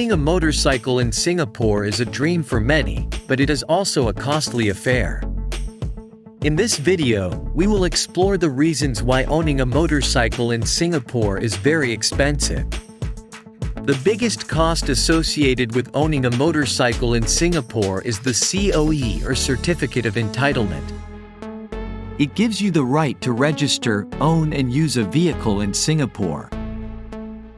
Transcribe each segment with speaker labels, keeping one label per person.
Speaker 1: Owning a motorcycle in Singapore is a dream for many, but it is also a costly affair. In this video, we will explore the reasons why owning a motorcycle in Singapore is very expensive. The biggest cost associated with owning a motorcycle in Singapore is the COE or Certificate of Entitlement. It gives you the right to register, own and use a vehicle in Singapore.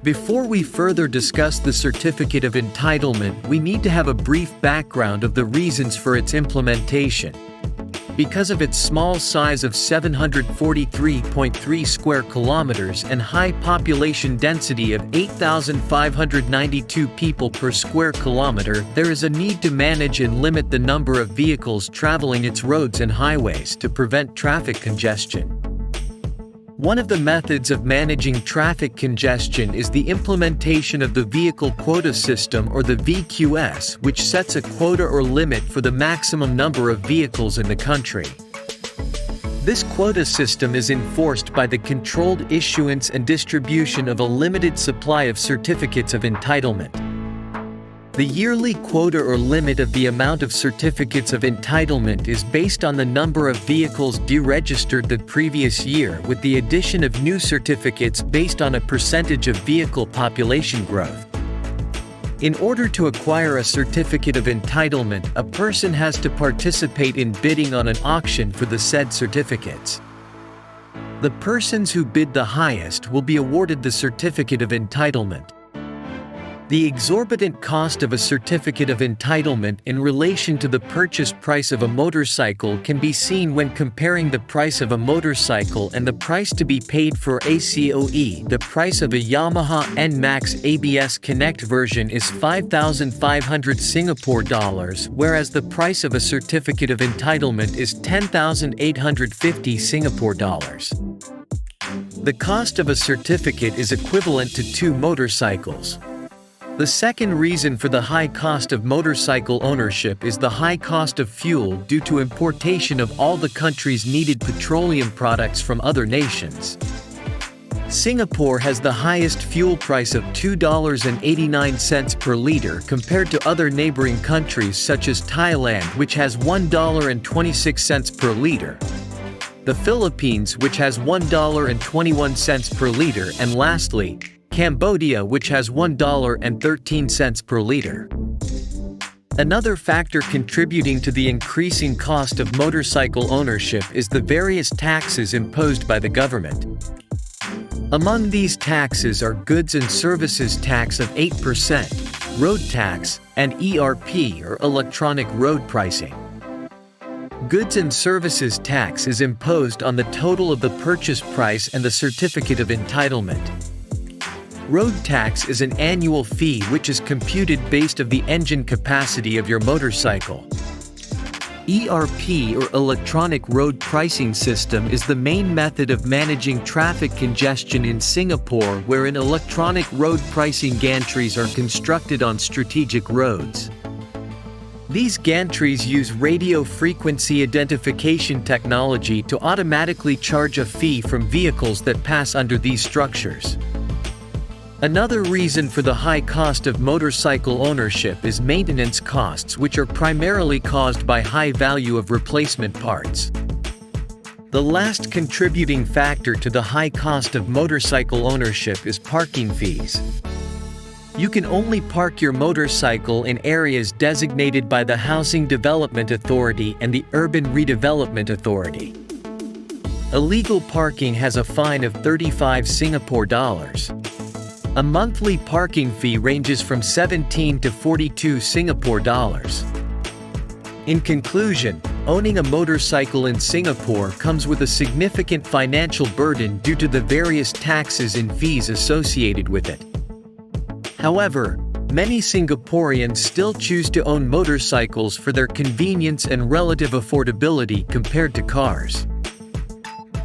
Speaker 1: Before we further discuss the Certificate of Entitlement, we need to have a brief background of the reasons for its implementation. Because of its small size of 743.3 square kilometers and high population density of 8,592 people per square kilometer, there is a need to manage and limit the number of vehicles traveling its roads and highways to prevent traffic congestion. One of the methods of managing traffic congestion is the implementation of the Vehicle Quota System or the VQS, which sets a quota or limit for the maximum number of vehicles in the country. This quota system is enforced by the controlled issuance and distribution of a limited supply of certificates of entitlement. The yearly quota or limit of the amount of certificates of entitlement is based on the number of vehicles deregistered the previous year, with the addition of new certificates based on a percentage of vehicle population growth. In order to acquire a certificate of entitlement, a person has to participate in bidding on an auction for the said certificates. The persons who bid the highest will be awarded the certificate of entitlement. The exorbitant cost of a certificate of entitlement in relation to the purchase price of a motorcycle can be seen when comparing the price of a motorcycle and the price to be paid for a COE. The price of a Yamaha NMAX ABS Connect version is 5,500 Singapore dollars, whereas the price of a certificate of entitlement is 10,850 Singapore dollars. The cost of a certificate is equivalent to 2 motorcycles. The second reason for the high cost of motorcycle ownership is the high cost of fuel due to importation of all the country's needed petroleum products from other nations. Singapore has the highest fuel price of $2.89 per liter compared to other neighboring countries such as Thailand, which has $1.26 per liter, the Philippines, which has $1.21 per liter, and lastly, Cambodia, which has $1.13 per liter. Another factor contributing to the increasing cost of motorcycle ownership is the various taxes imposed by the government. Among these taxes are goods and services tax of 8%, road tax, and ERP or electronic road pricing. Goods and services tax is imposed on the total of the purchase price and the certificate of entitlement. Road tax is an annual fee which is computed based on the engine capacity of your motorcycle. ERP or electronic road pricing system is the main method of managing traffic congestion in Singapore, wherein electronic road pricing gantries are constructed on strategic roads. These gantries use radio frequency identification technology to automatically charge a fee from vehicles that pass under these structures. Another reason for the high cost of motorcycle ownership is maintenance costs, which are primarily caused by high value of replacement parts. The last contributing factor to the high cost of motorcycle ownership is parking fees. You can only park your motorcycle in areas designated by the Housing Development Authority and the Urban Redevelopment Authority. Illegal parking has a fine of 35 Singapore dollars. A monthly parking fee ranges from 17 to 42 Singapore dollars. In conclusion, owning a motorcycle in Singapore comes with a significant financial burden due to the various taxes and fees associated with it. However, many Singaporeans still choose to own motorcycles for their convenience and relative affordability compared to cars.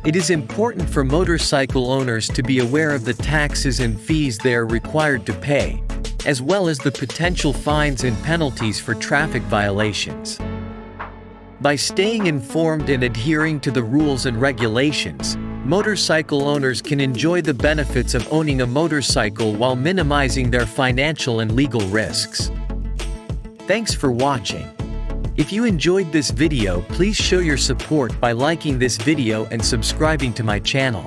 Speaker 1: It is important for motorcycle owners to be aware of the taxes and fees they are required to pay, as well as the potential fines and penalties for traffic violations. By staying informed and adhering to the rules and regulations, Motorcycle owners can enjoy the benefits of owning a motorcycle while minimizing their financial and legal risks. Thanks for watching. If you enjoyed this video, please show your support by liking this video and subscribing to my channel.